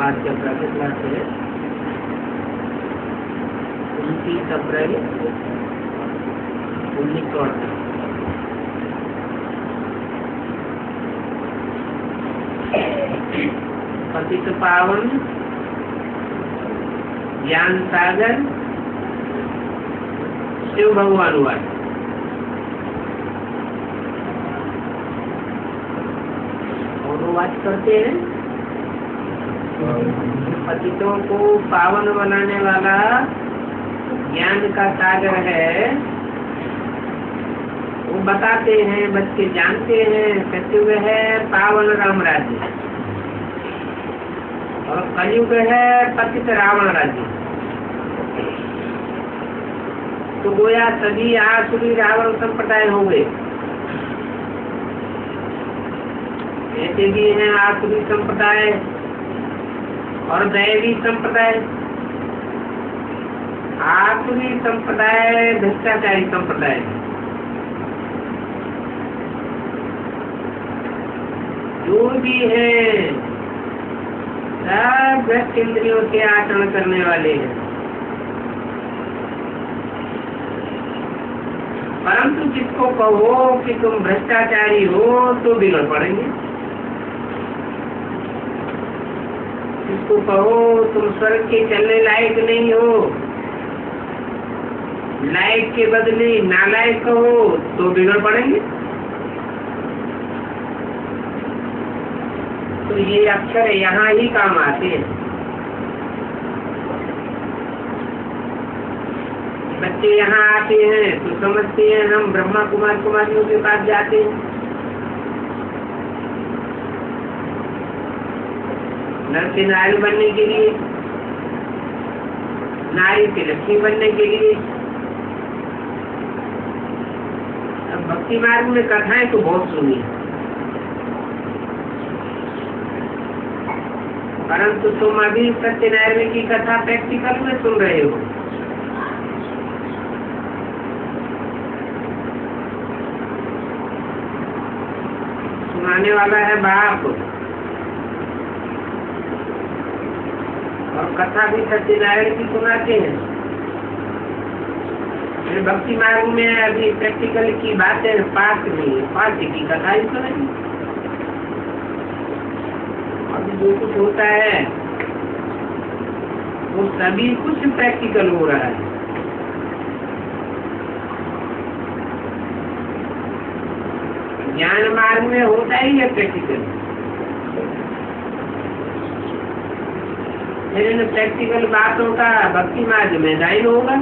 आज का प्रातः क्लास है 29 अप्रैल 1968। पतित पावन ज्ञान सागर शिव भगवान वाले और बात करते हैं पतितों को पावन बनाने वाला ज्ञान का सागर है। वो बताते हैं, बच्चे जानते हैं, सत्युग है पावन राम राज्य और कलयुग है पतित रावण राज्य। तो गोया सभी आसुरी रावण संप्रदाय हो गए। ऐसे भी हैं आसुरी संप्रदाय और दैवी संप्रदाय। आसुरी संप्रदाय भ्रष्टाचारी संप्रदाय, जो भी है सब भ्रष्ट इंद्रियों के आचरण करने वाले हैं। परंतु जिसको कहो कि तुम भ्रष्टाचारी हो तो बिगड़ पड़ेंगे। जिसको कहो तुम स्वर्ग के चलने लायक नहीं हो, लायक के बदले नालायक कहो तो बिगड़ पड़ेंगे। तो ये अक्षर यहाँ ही काम आते हैं। बच्चे यहाँ आते हैं तो समझते हैं हम ब्रह्मा कुमार कुमारियों के पास जाते हैं। नर से नारी बनने के लिए, नारी से लक्ष्मी बनने के लिए। अब भक्ति मार्ग में कथाएं तो बहुत सुनी, परंतु तुम अभी सत्यनारायण की कथा प्रैक्टिकल में सुन रहे हो। सुनाने वाला है बाप और कथा भी सत्यनारायण की सुनाते हैं। फिर भक्ति मार्ग में अभी प्रैक्टिकल की बातें पाठ नहीं, पाठ की कथा ही सुनेंगे। अभी जो कुछ होता है वो सभी कुछ प्रैक्टिकल हो रहा है। ज्ञान मार्ग में होता ही है प्रैक्टिकल। फिर इन प्रैक्टिकल बातों का भक्ति मार्ग में गायन होगा।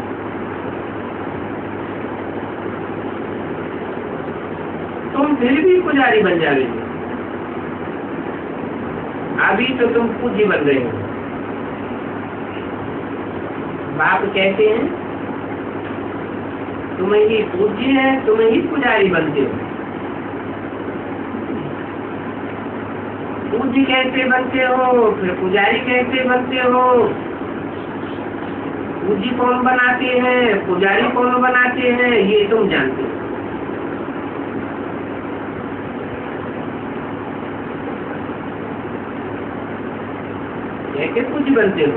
तुम फिर भी पुजारी बन जाओगे। अभी तो तुम पूज्य बन रहे हो। बाप कहते हैं तुम ही पूज्य है, तुम ही पुजारी बनते हो। पूज्य कैसे बनते हो, फिर पुजारी कैसे बनते हो? पूज्य कौन बनाते हैं, पुजारी कौन बनाते हैं, ये तुम जानते हो। कैसे पूज्य बनते हो?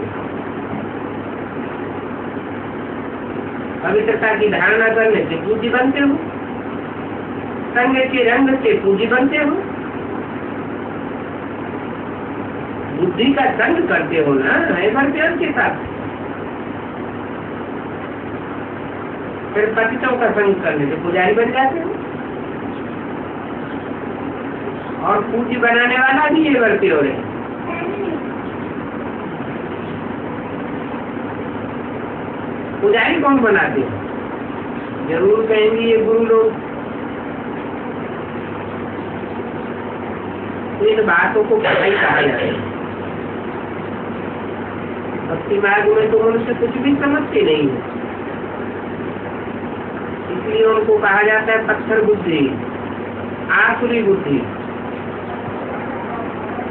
पवित्रता की धारणा करने से पूज्य बनते हो, संग के रंग से पूज्य बनते हो। बुद्धि का संग करते हो ना ऐवर प्यार के साथ। फिर पतितों का संग करने से पुजारी बन जाते हो। और पूज्य बनाने वाला भी ऐवर प्योर है। पुजारी कौन बनाते हैं? जरूर कहेंगे ये गुरु लोग। इन बातों को पता ही कहा जाता है। भक्ति मार्ग में तो मनुष्य कुछ भी समझते नहीं है, इसलिए उनको कहा जाता है पत्थर बुद्धि, आसुरी बुद्धि।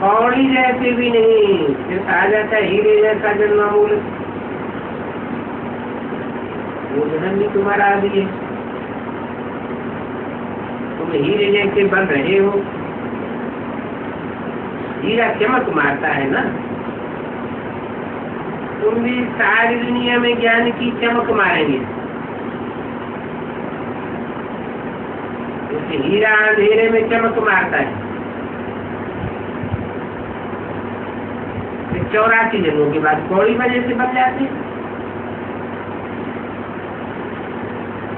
कौड़ी जैसे भी नहीं, फिर कहा जाता है हीरे जैसा जन्मामूल। वो धन भी तुम्हारा आदि है, तुम हीरे जैसे बन रहे हो, हीरा चमक मारता है ना, तुम भी सारी दुनिया में ज्ञान की चमक मारेंगे। जैसे हीरा अंधेरे में चमक मारता है। 84 जन्मों के बाद कौड़ी वजह से बन जाते हैं।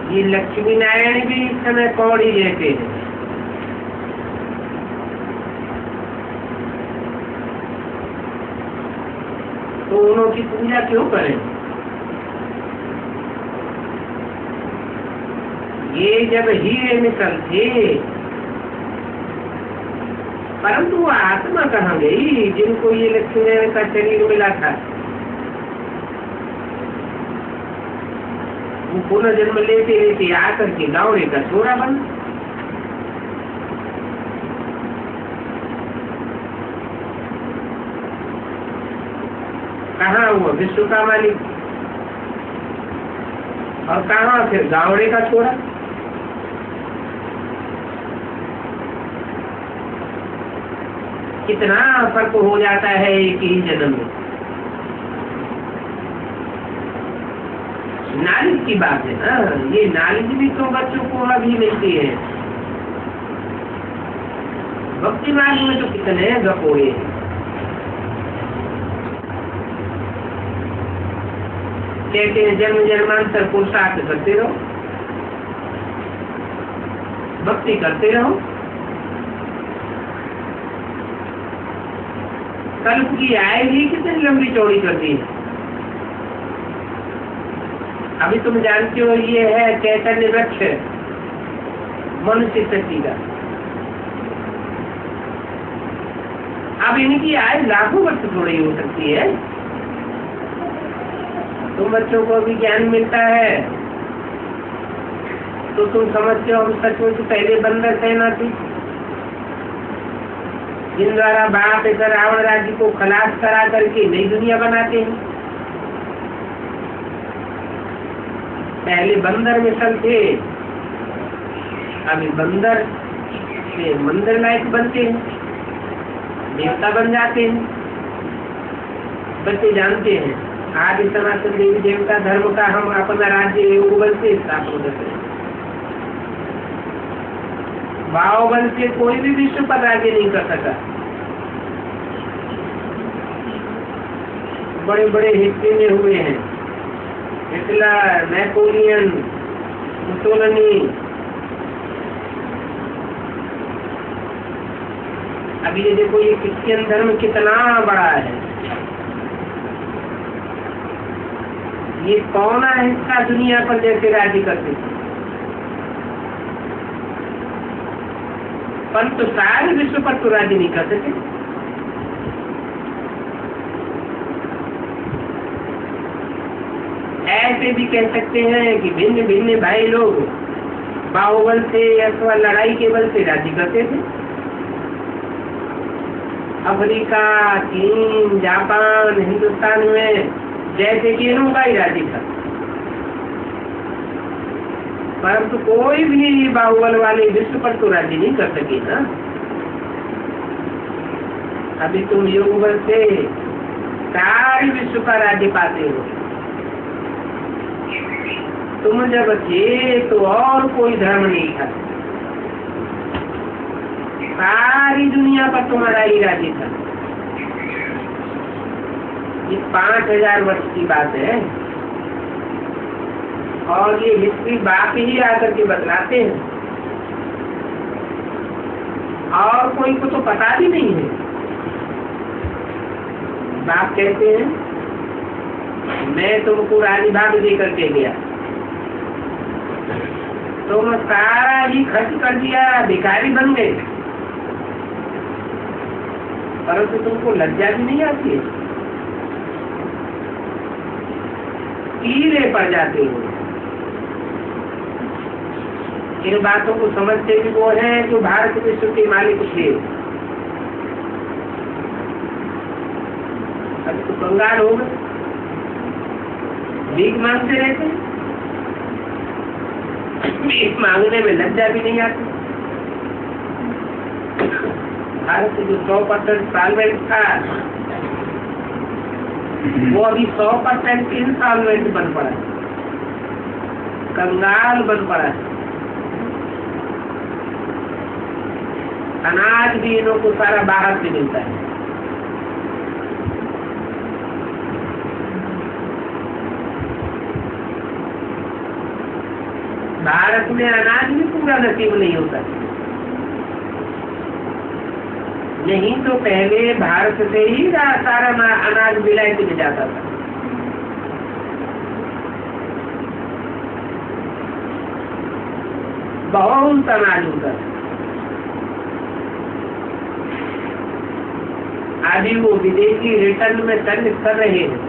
ये लक्ष्मी नारायण भी इस समय कौड़ी जैसे हैं। तो उनकी पूजा क्यों करें? ये जब हीरे मिसल थे, परंतु वो आत्मा कहाँ गई जिनको ये लक्ष्मी का शरीर मिला था? वो पुनर्जन्म लेते लेते आकर के गावड़े का छोरा बन। कहाँ हुआ विश्व का मालिक और कहाँ फिर गावड़े का छोरा? कितना फर्क हो जाता है एक ही जन्म में। नॉलेज की बात है ना, ये नॉलेज भी तो बच्चों को अभी मिलती है। भक्ति मार्ग में तो कितने गपोए हैं। कहते हैं जन्म जन्मांतर पुरुषार्थ करते रहो, भक्ति करते रहो, कल्प की आएगी कितनी लंबी चौड़ी कर दी है। अभी तुम जानते हो ये है चैतन्य वृक्ष मनुष्य शक्ति का। अब इनकी आयु लाखों वर्ष थोड़ी हो सकती है। तुम बच्चों को भी ज्ञान मिलता है तो तुम समझते हो हम सचमुच पहले बंदर सेना थी जिन द्वारा बाप इधर रावण राज्य को खलास करा करके नई दुनिया बनाते हैं। पहले बंदर मिसल थे, अभी बंदर से मंदिर लायक बनते हैं, देवता बन जाते हैं। बच्चे जानते हैं आदि सनातन देवी देवता धर्म का हम अपना राज्य योग बल से स्थापन करते हैं। भाव बल से कोई भी विश्व पर राज्य नहीं कर सका। बड़े बड़े हिस्से में हुए हैं, हिटलर, नेपोलियन, मुसोलिनी। अभी ये देखो ये क्रिश्चियन धर्म कितना बड़ा है। ये कौन हिस्सा दुनिया पर जैसे राज्य करते थे, परंतु सारे विश्व पर तो राज्य नहीं कर सके। ऐसे भी कह सकते हैं कि भिन्न भिन्न भाई लोग बाहुबल से अथवा लड़ाई के बल से राज्य करते थे। अफ्रीका, चीन, जापान, हिंदुस्तान में जैसे कि इनका ही राज्य था, परंतु कोई भी बाहुबल वाले विश्व पर तो राज्य नहीं कर सके ना। अभी तुम योग बल से सारी विश्व का राज्य पाते हो। तुम जब थे तो और कोई धर्म नहीं था, सारी दुनिया पर तुम्हारा ही राज्य था। ये 5000 वर्ष की बात है और ये हिस्ट्री बाप ही आकर के बतलाते हैं और कोई को तो पता भी नहीं है। बाप कहते हैं मैं तुमको राजभाग दे करके गया, तुम सारा ही खर्च कर दिया, भिखारी बन गए, परंतु तुमको लज्जा भी नहीं आती है, कीड़े पड़ जाते हो। इन बातों को समझते भी वो हैं जो भारत विश्व के मालिक थे। अब तो कंगाल हो गए, भीख मांगते रहते, भीख मांगने में लज्जा भी नहीं आती। भारत जो 100% सॉल्वेंट था वो अभी 100% इनसॉल्वेंट बन पड़ा है, कंगाल बन पड़ा है। अनाज भी इन्हों को सारा बाहर से मिलता है। भारत में अनाज भी पूरा नसीब नहीं होता, नहीं तो पहले भारत से ही सारा अनाज विलायत में जाता था। बहुत अनाज होता था। अभी वो विदेशी रिटर्न में सर्विस कर रहे हैं।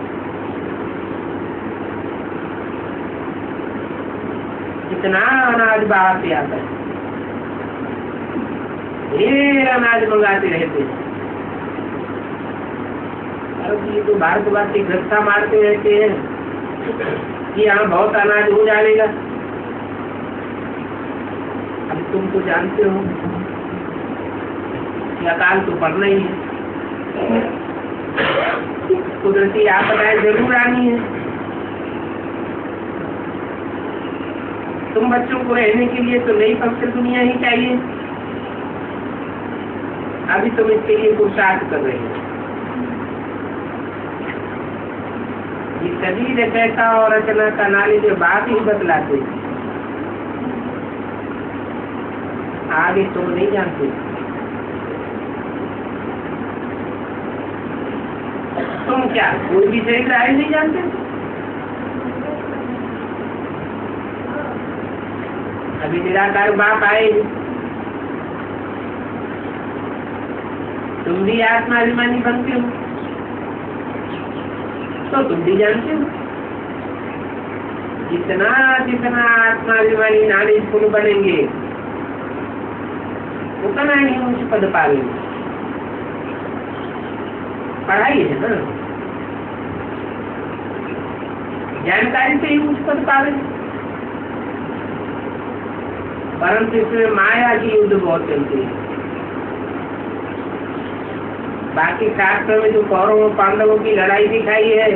इतना अनाज बाहर से आता है, ढेर अनाज मंगाते रहते हैं। अब ये तो भारतवासी घटता मारते रहते हैं कि यहाँ बहुत अनाज हो जाएगा। अब तुम तो जानते हो कि अकाल तो पड़ना ही है, कुदरती आपदाएं जरूर आनी है। तुम बच्चों को रहने के लिए तो नई पवित्र दुनिया ही चाहिए। अभी तुम इसके लिए पुरुषार्थ कर रहे हो। ये सभी रचयिता और रचना का नाले जो बात ही बतलाते, आगे तुम नहीं जानते। तुम क्या कोई भी चरित्र आए नहीं जानते? अभी निराकार बाप आए, तुम भी आत्माभिमानी बनते हो तो तुम भी जानते हो। जितना जितना आत्माभिमानी नानी पुल बनेंगे उतना ही ऊंच पद पाएंगे। पढ़ाई है ना, जानकारी से ही ऊंच पद पाएंगे। परंतु इसमें माया की युद्ध बहुत चलती है। बाकी शास्त्र में जो कौरवों पांडवों की लड़ाई दिखाई है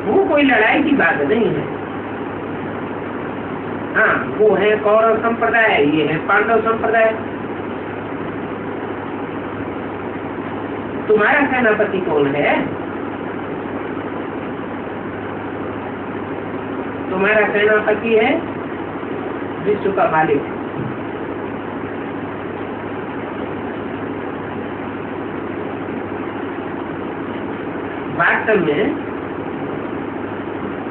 वो कोई लड़ाई की बात नहीं है। हाँ, वो है कौरव संप्रदाय, ये है पांडव संप्रदाय। तुम्हारा सेनापति कौन है? तुम्हारा सेनापति है विश्व का मालिक। वास्तव में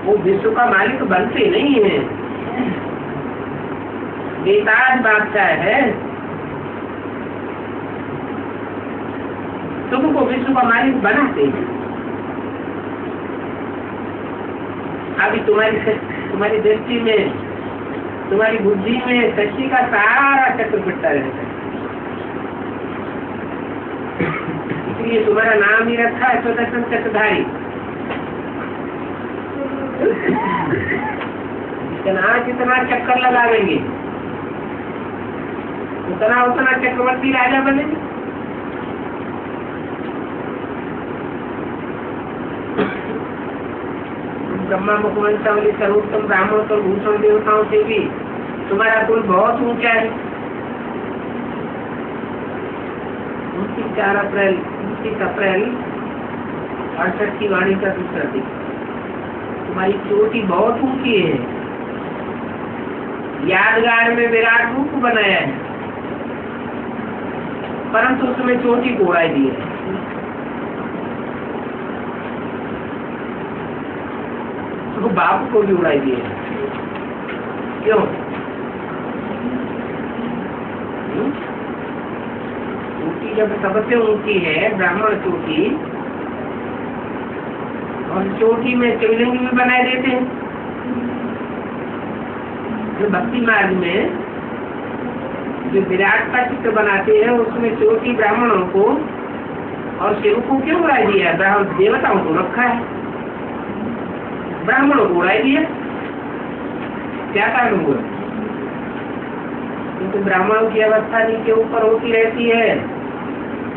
वो विश्व का मालिक बनते नहीं है, बेताज बादशाह है। तुमको विश्व का मालिक बनाते हैं। अभी तुम्हारी दृष्टि में, तुम्हारी बुद्धि में सृष्टि का सारा चक्र फिरता रहता है। इसलिए तुम्हारा नाम ही रखा है स्वतंत्र चक्रधारी। जितना चक्कर लगाएंगे उतना चक्रवर्ती राजा बनेंगे। ब्रह्मा मुखवंशावली सर्वोत्तम ब्राह्मण और भूषण देवताओं से भी तुम्हारा कुल बहुत ऊंचा है। 29 अप्रैल 68 की वाणी का दूसरा दिन। तुम्हारी चोटी बहुत ऊंची है। यादगार में विराट रूप बनाया है, परंतु उसमें चोटी को उड़ाई दी है। तो बाप को भी उड़ाई दिए। क्यों? चोटी जब सबसे ऊंची है, ब्राह्मण चोटी, और चोटी में शिवलिंग भी बनाए देते हैं। जो भक्ति मार्ग में जो विराट का चित्र बनाते हैं उसमें चोटी ब्राह्मणों को और शिव को क्यों उड़ाई दिया? ब्राह्मण देवताओं को रखा है, ब्राह्मणों को उड़ाई दिया। क्या कारण हुआ? क्योंकि ब्राह्मणों की अवस्था नीचे ऊपर होती रहती है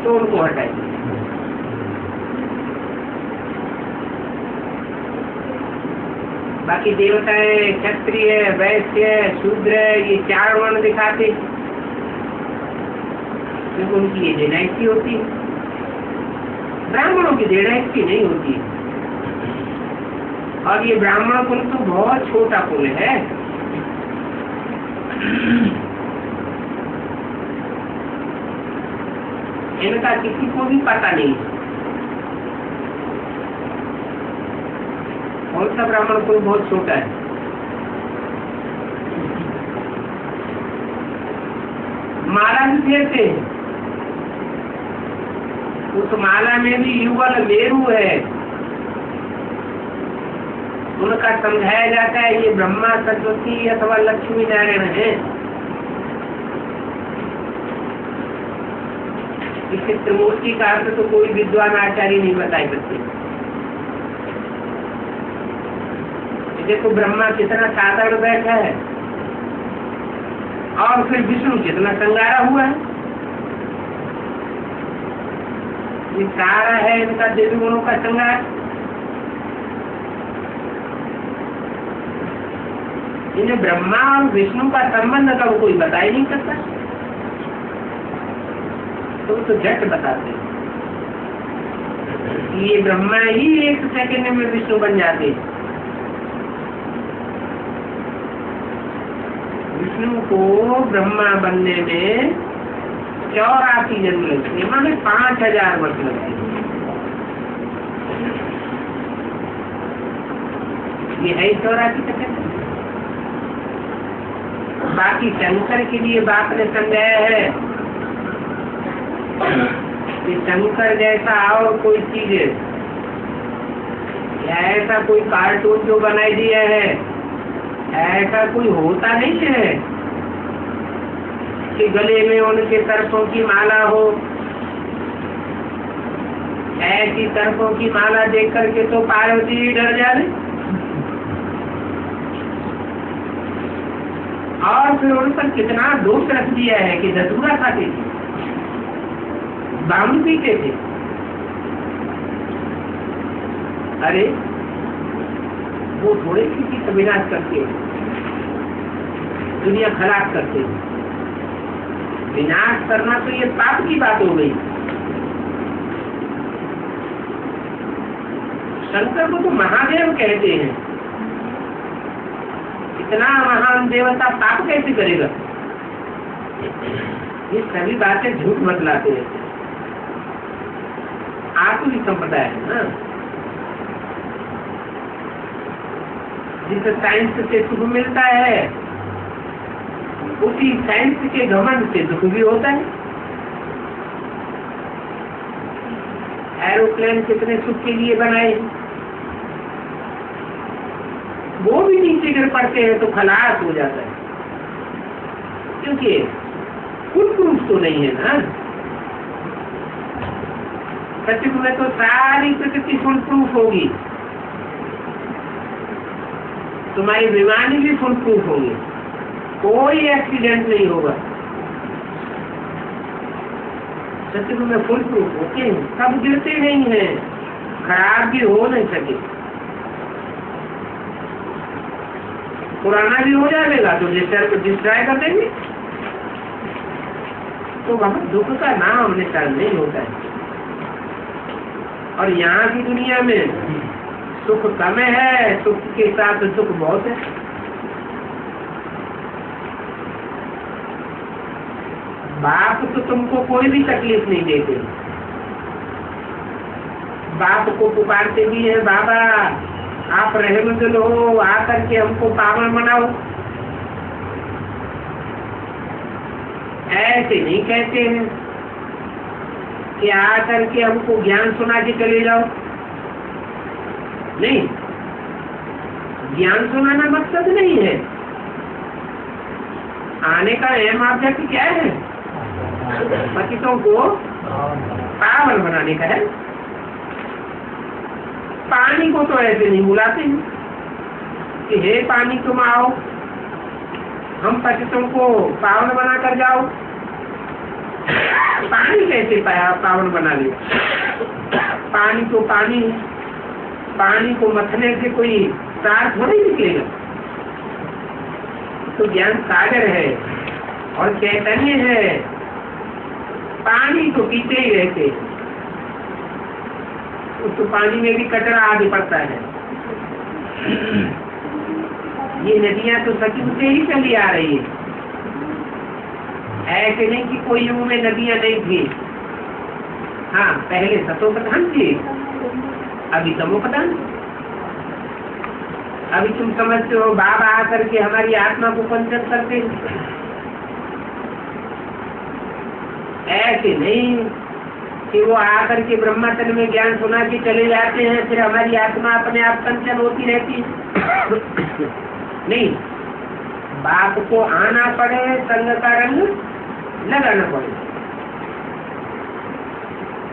तो उनको हटाइए। बाकी देवताएं, क्षत्रिय, वैश्य, शूद्र, ये 4 वर्ण दिखाते, क्योंकि उनकी ये डेनाइटी होती है। ब्राह्मणों की डेनाइटी नहीं होती है। और ये ब्राह्मण कुल तो बहुत छोटा कुल है। इनका किसी को भी पता नहीं। कौन सा ब्राह्मण कुल बहुत छोटा है? माला भी फेरते हैं, उस माला में भी युगल मेरू है। उनका समझाया जाता है ये ब्रह्मा, सरस्वती अथवा लक्ष्मी नारायण है। इस त्रिमूर्ति का अर्थ तो कोई विद्वान आचार्य नहीं बताए सकते। देखो ब्रह्मा कितना साधारण बैठा है और फिर विष्णु कितना संगारा हुआ है। ये सारा है इनका देवी गुणों का संगार। इन्हें ब्रह्मा और विष्णु का संबंध का कोई बता ही नहीं सकता, तो झट बताते हैं। ये ब्रह्मा ही 1 सेकंड में विष्णु बन जाते। विष्णु को ब्रह्मा बनने में 84 जन्म लगते हैं, माने 5000 वर्ष लगते हैं। ये है 84 सेकंड। बाकी शंकर के लिए बाप ने समझाया है कि शंकर जैसा और कोई चीज या ऐसा कोई कार्टून जो बनाई दिया है, ऐसा कोई होता नहीं है कि गले में उनके तरफों की माला हो। ऐसी तरफों की माला देख करके तो पार्वती डर जाए। और फिर उन पर कितना दोष रख दिया है कि धतूरा खाते थे, बाम पीते थे। अरे वो थोड़े किसी का विनाश करते, दुनिया खराब करते। विनाश करना तो ये पाप की बात हो गई। शंकर को तो महादेव कहते हैं। इतना महान देवता पाप कैसे करेगा? ये सभी बातें झूठ बतलाते हैं। आसुरी संप्रदाय है ना, जिसे साइंस से सुख मिलता है उसी साइंस के घमंड से दुख भी होता है। एरोप्लेन कितने सुख के लिए बनाए, वो भी नीचे गिर पड़ते हैं तो खलास हो जाता है, क्योंकि फुल प्रूफ तो नहीं है ना। सचिव में तो सारी प्रकृति फुल प्रूफ होगी, तुम्हारी बीमारी भी फुल प्रूफ होगी, कोई एक्सीडेंट नहीं होगा। सचिव में फुल प्रूफ होते हैं, सब गिरते नहीं है, खराब भी हो नहीं सके। पुराना भी हो जाएगा तो डिस्ट्रॉय कर देंगे। तो वहां दुख का नाम निशान नहीं होता है। और यहाँ की दुनिया में सुख कम है, सुख के साथ दुख बहुत है। बाप तो तुमको कोई भी तकलीफ नहीं देते। बाप को पुकारते भी है, बाबा आप रहमतुल हो, आकर के हमको पावन बनाओ। ऐसे नहीं कहते हैं कि आकर के हमको ज्ञान सुना के चले जाओ। नहीं, ज्ञान सुनाना मकसद नहीं है। आने का अहम ऑब्जेक्ट क्या है? पतितों को पावन बनाने का है। पानी को तो ऐसे नहीं बुलाते हैं कि हे पानी तुम आओ, हम पतितों को पावन बना कर जाओ। पानी कैसे पावन बना ले? पानी तो पानी, पानी को मथने से कोई सार थोड़ी निकलेगा। तो ज्ञान सागर है और चैतन्य है, पानी तो पीते ही रहते, तो पानी में भी कचरा आगे पड़ता है। ये नदियां तो सचिव से ही चली आ रही है, ऐसे नहीं कि कोई युग में नदियां नहीं थी। हाँ, पहले सतो प्रधान थी, अभी तमो प्रधान। अभी तुम समझते हो बाबा आकर के हमारी आत्मा को पंचन करते, ऐसे नहीं कि वो आकर के ब्रह्मचर्य में ज्ञान सुना के चले जाते हैं, फिर हमारी आत्मा अपने आप कंचन होती रहती है। नहीं, बाप को आना पड़े, संग का रंग लगाना पड़े।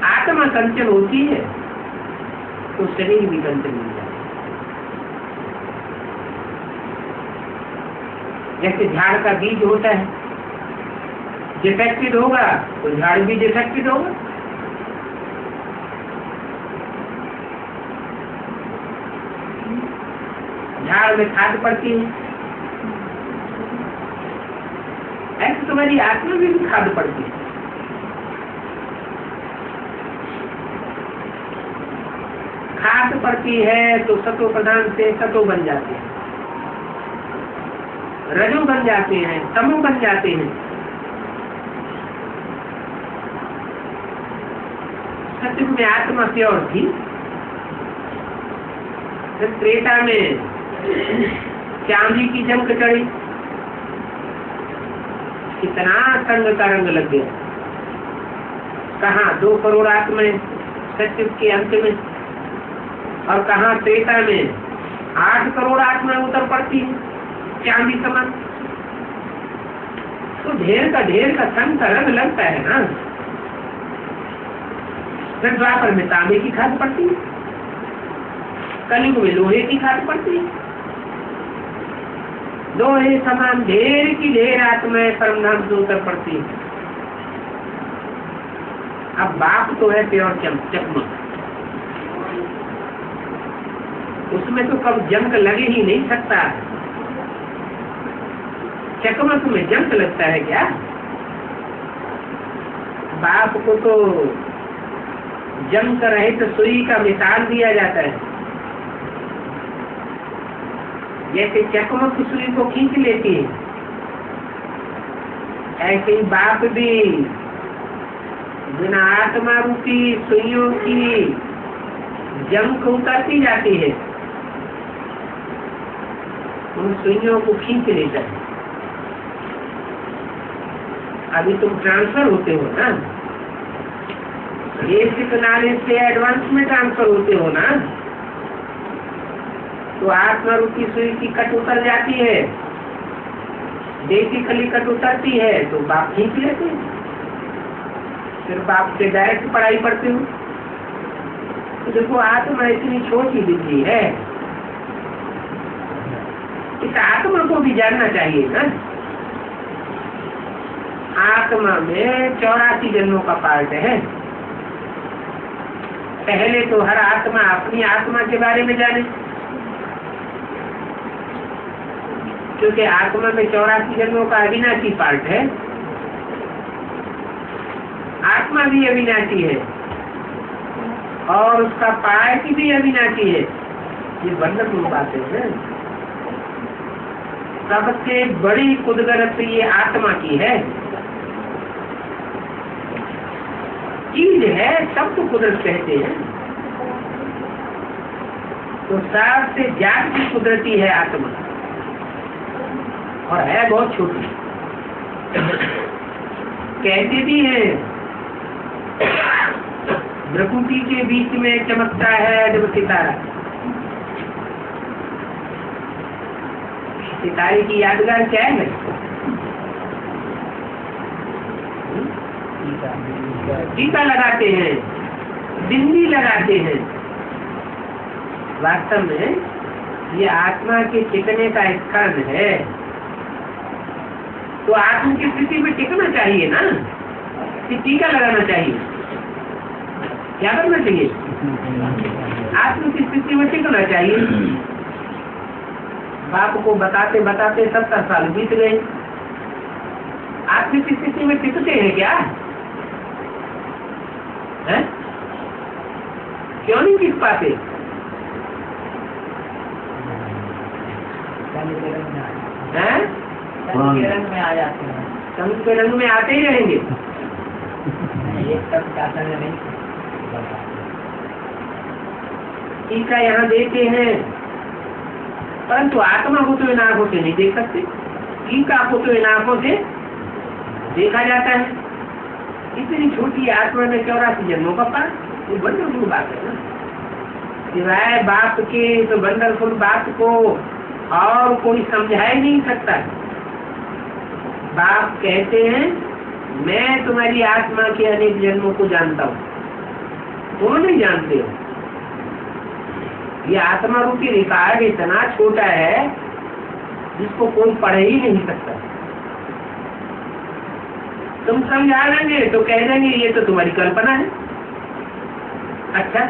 आत्मा कंचन होती है तो शरीर भी कंचन हो जाए। जैसे झाड़ का बीज होता है, डिफेक्टेड होगा तो झाड़ भी डिफेक्टेड होगा। झाड़ में खाद पड़ती है, ऐसे तुम्हारी आत्मा में भी खाद पड़ती है। खाद पड़ती है तो सतो प्रधान से सतो बन जाते हैं, रजो बन जाते हैं, तमो बन जाते हैं। सत्युग में आत्मा प्योर थी, फिर त्रेता में चांदी की जंग चढ़ी, कितना संग का रंग लग गया। कहाँ 2 करोड़ आत्माएं सत्युग के अंत में, और कहाँ त्रेता में 8 करोड़ आत्माएं उतर पड़ती है चांदी समान। तो ढेर का संग का रंग लगता है ना। फिर द्वापर में तांबे की खाद पड़ती है, कलयुग में लोहे की खाद पड़ती है। लोहे समान ढेर की ढेर आत्माएं परमधाम से उतर पड़ती है। अब बाप तो है प्योर चकमक, उसमें तो कब जंक लगे ही नहीं सकता। चकमक में जंक लगता है क्या? बाप को तो जंक रहे तो सुई का मिसाल दिया जाता है। जैसे चकमक सुई को खींच लेती है, ऐसे ही बाप भी बिना आत्मा रूपी सुइयों की जंक उतरती जाती है, उन सुइयों को खींच लेता है। अभी तुम ट्रांसफर होते हो ना, बेसिक नॉलेज से एडवांस में ट्रांसफर होते हो ना, तो आत्मा रूपी सुई की कट उतर जाती है, बेसिकली कट उतरती है तो बाप खींच लेते हैं। फिर बाप से डायरेक्ट पढ़ाई पढ़ते हो। तो देखो आत्मा इतनी छोटी बिजली है, इस आत्मा को भी जानना चाहिए ना। आत्मा में 84 जन्मों का पार्ट है। पहले तो हर आत्मा अपनी आत्मा के बारे में जाने, क्योंकि आत्मा में 84 जन्मों का अविनाशी पार्ट है। आत्मा भी अविनाशी है और उसका पार्ट भी अविनाशी है। ये वंडरफुल बात है। सबसे बड़ी कुदरत ये आत्मा की है, चीज है, सब तो कुदरत कहते हैं। तो सबसे ज्यादा कुदरती है आत्मा, और है बहुत छोटी। कहते भी हैं प्रकृति के बीच में चमकता है जब सितारा। सितारे की यादगार क्या है? टीका लगाते हैं, बिंदी लगाते हैं। वास्तव में ये आत्मा के टिकने का स्थान है, तो आत्मा की स्थिति में टिकना चाहिए ना। कि टीका लगाना चाहिए? क्या करना चाहिए? आत्म की स्थिति में टिकना चाहिए। बाप को बताते बताते 70 साल बीत गए, आत्मिक स्थिति में टिकते हैं क्या? है? क्यों नहीं टिक पाते? हैं? रंग में आ जाते हैं, संत के रंग में आते ही रहेंगे। टीका यहाँ देते हैं, परंतु आत्मा को तो इन आंखों से नहीं देख सकते। टीका को तो इन आंखों से देखा जाता है। इतनी छोटी आत्मा में 84 जन्मों का पार, ये वंडरफुल बात है ना। सिवाय बाप के तो वंडरफुल बात को और कोई समझा ही नहीं सकता। बाप कहते हैं मैं तुम्हारी आत्मा के अनेक जन्मों को जानता हूँ, तुम नहीं जानते हो। ये आत्मा रूपी रिकॉर्ड इतना छोटा है जिसको कोई पढ़ ही नहीं सकता। तुम समझा लेंगे तो कह देंगे ये तो तुम्हारी कल्पना है। अच्छा,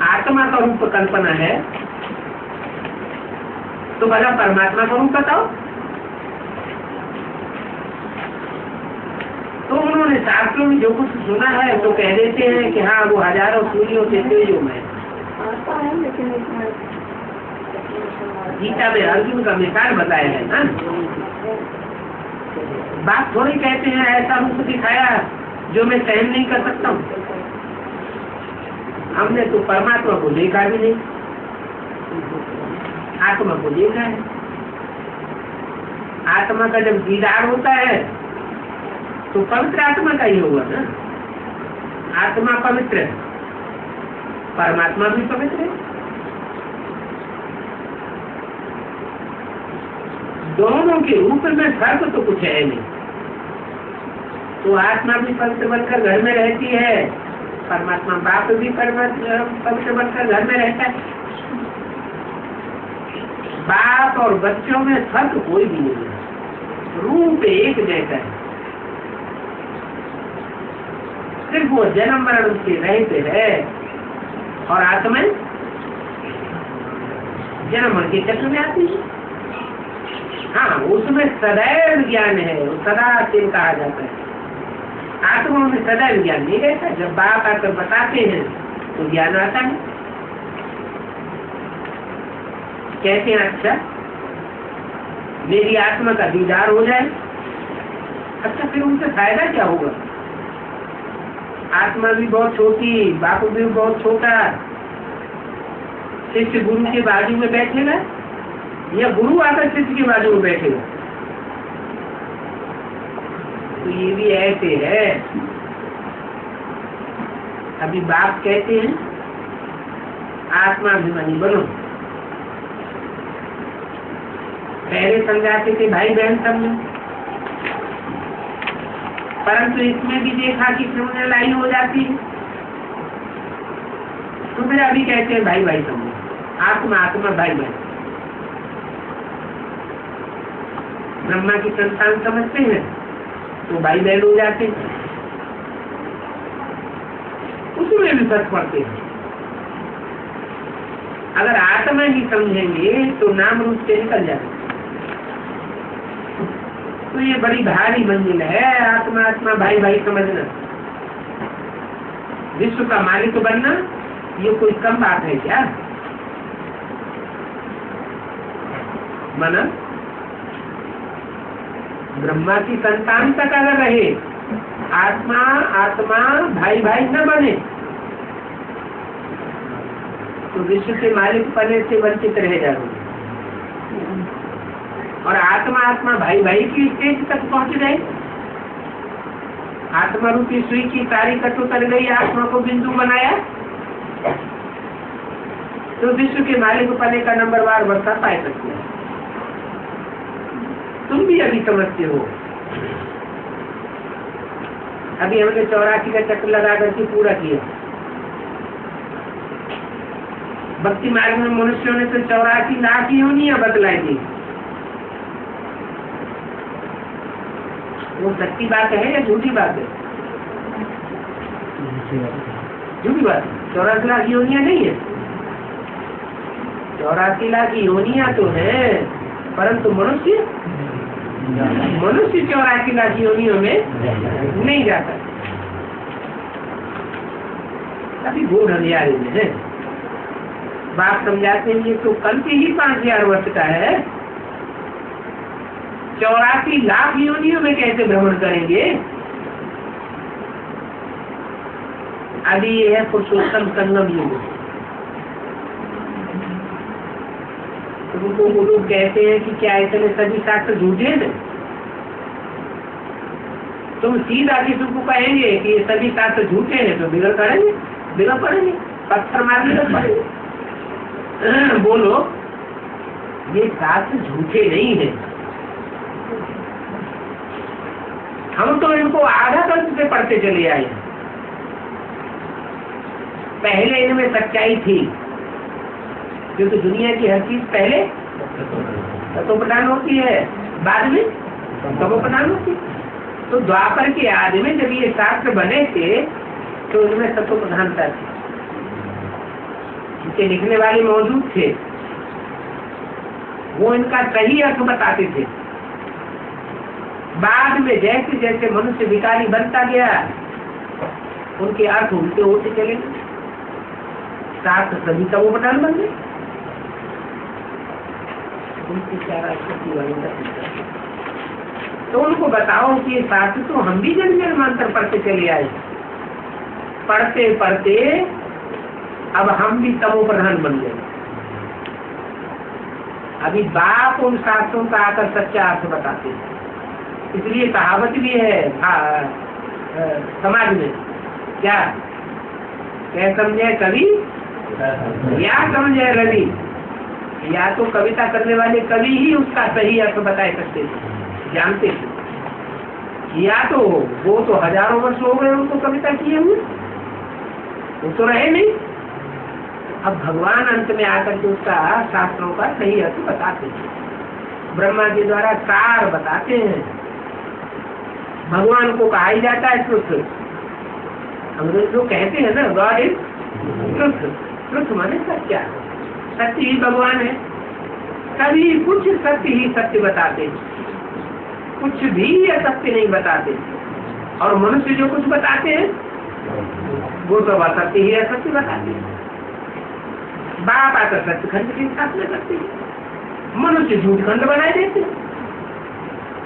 आत्मा का रूप कल्पना है तो भला परमात्मा का रूप बताओ। तो उन्होंने शास्त्रों में जो कुछ सुना है तो कह देते हैं कि हाँ वो हजारों सूर्यों से तेजों में। गीता में अर्जुन का मिसाल बताया है ना। बात थोड़ी कहते हैं ऐसा रूप दिखाया जो मैं सहन नहीं कर सकता हूँ। हमने तो परमात्मा को देखा भी नहीं, आत्मा को देखा है। आत्मा का जब दीदार होता है तो पवित्र आत्मा का ही होगा ना। आत्मा पवित्र है, परमात्मा भी पवित्र है। दोनों के रूप में फर्क तो कुछ है नहीं। तो आत्मा भी पवित्र बनकर घर में रहती है, परमात्मा बाप भी पवित्र बनकर घर में रहता है। बाप और बच्चों में फर्क कोई भी नहीं है, रूप एक जैसा है। सिर्फ वो जन्म मरण से रहते है और आत्मा जन्म मरण के चक्र में आती है। हाँ, उसमें सदैव ज्ञान है, वो सदा शिव कहा जाता है। आत्मा में सदैव ज्ञान नहीं रहता। जब बाप आकर बताते हैं तो ज्ञान आता है। कहते हैं अच्छा मेरी आत्मा का दीदार हो जाए। अच्छा, फिर उनसे फायदा क्या होगा? आत्मा भी बहुत छोटी, बाप भी बहुत छोटा। शिष्य गुरु के बाजू में बैठेगा या गुरु आकर शिष्य के बाजू में बैठेगा? तो ये भी ऐसे है। अभी बाप कहते हैं आत्माभिमानी बनो। पहले समझाते थे भाई बहन समझो, परंतु इसमें भी देखा कि क्रिमिनल हो जाती है, तो फिर अभी कहते हैं भाई भाई समझो। आत्मा आत्मा भाई भाई। ब्रह्मा की संतान समझते हैं तो भाई बहन हो जाते हैं, उसमें भी फर्क पड़ते हैं। अगर आत्मा ही समझेंगे तो नाम रूप से निकल जाते। तो ये बड़ी भारी मंजिल है, आत्मा आत्मा भाई भाई समझना। विश्व का मालिक बनना ये कोई कम बात है क्या? माना ब्रह्मा की संतान तक अगर रहे, आत्मा आत्मा भाई भाई न बने तो विश्व के मालिक पने से वंचित रह जाओगे। और आत्मा आत्मा भाई भाई की स्टेज तक पहुंच गए, आत्मा रूपी सुई की तारी कट उतर गई, आत्मा को बिंदु बनाया, तो विश्व के मालिक पने का नंबरवार वर्षा पाए सकते हैं। तुम भी अभी समझते हो। अभी हमने 84 का चक्र लगा करके पूरा किया। भक्ति मार्ग में मनुष्यों ने तो 84 लाख योनियां बतलाई थी। वो सच्ची बात है या झूठी बात है? झूठी बात है। 84 लाख योनियां नहीं है, 84 लाख योनियां तो है, परंतु मनुष्य 84 लाख योनियों में नहीं जाता। अभी गूढ़ अंधियारे में है। बात समझाते हैं, ये तो कल के ही 5000 वर्ष का है, 84 लाख योनियों में कैसे भ्रमण करेंगे? अभी ये है पुरुषोत्तम संगम युग। तो उनको वो लोग कहते हैं कि क्या इतने सभी शास्त्र झूठे हैं? तुम सीधा किसी को कहेंगे कि ये सभी शास्त्र झूठे हैं तो बिगड़ पड़ेंगे, पत्थर मारने लग पड़ेंगे। बोलो, ये शास्त्र झूठे नहीं है। हम तो इनको आधा तंत्र से पढ़ते चले आए हैं। पहले इनमें सच्चाई थी, क्योंकि दुनिया की हर चीज पहले तत्वप्रधान होती है, बाद में तमोप्रधान होती है। तो द्वापर के आदि में जब ये शास्त्र बने थे तो इनमें तत्वप्रधानता थी, इनके लिखने वाले मौजूद थे, वो इनका सही अर्थ बताते थे। बाद में जैसे जैसे मनुष्य विकारी बनता गया, उनके अर्थ उल्टे होते चले गए, शास्त्र सभी तमोप्रधान बन गए। उनकी क्या तो उनको बताओ कि ये शास्त्र तो हम भी जन्म जन्मांतर पढ़ते चले आए, पढ़ते पढ़ते अब हम भी तमोप्रधान बन गए। अभी बाप उन शास्त्रों का आकर सच्चा अर्थ बताते हैं। इसलिए कहावत भी है समाज में, क्या समझे कवि या समझे रवि। या तो कविता करने वाले कवि ही उसका सही अर्थ बताए सकते थे, जानते थे। या तो वो तो हजारों वर्ष हो गए उनको कविता किए हुए, वो तो रहे नहीं। अब भगवान अंत में आकर के उसका शास्त्रों का सही अर्थ बताते हैं, ब्रह्मा जी द्वारा सार बताते हैं। भगवान को कहा ही जाता है ट्रुथ। अंग्रेज लोग कहते हैं ना, गॉड इज ट्रुथ। ट्रुथ माने सत्य, सत्य ही भगवान है। कभी कुछ सत्य ही सत्य बताते, कुछ भी असत्य नहीं बताते। और मनुष्य जो कुछ बताते हैं वो तो असत्य ही असत्य बताते हैं। बाप आकर सत्यखंड की स्थापना करते हैं, मनुष्य झूठखंड बनाए देते हैं।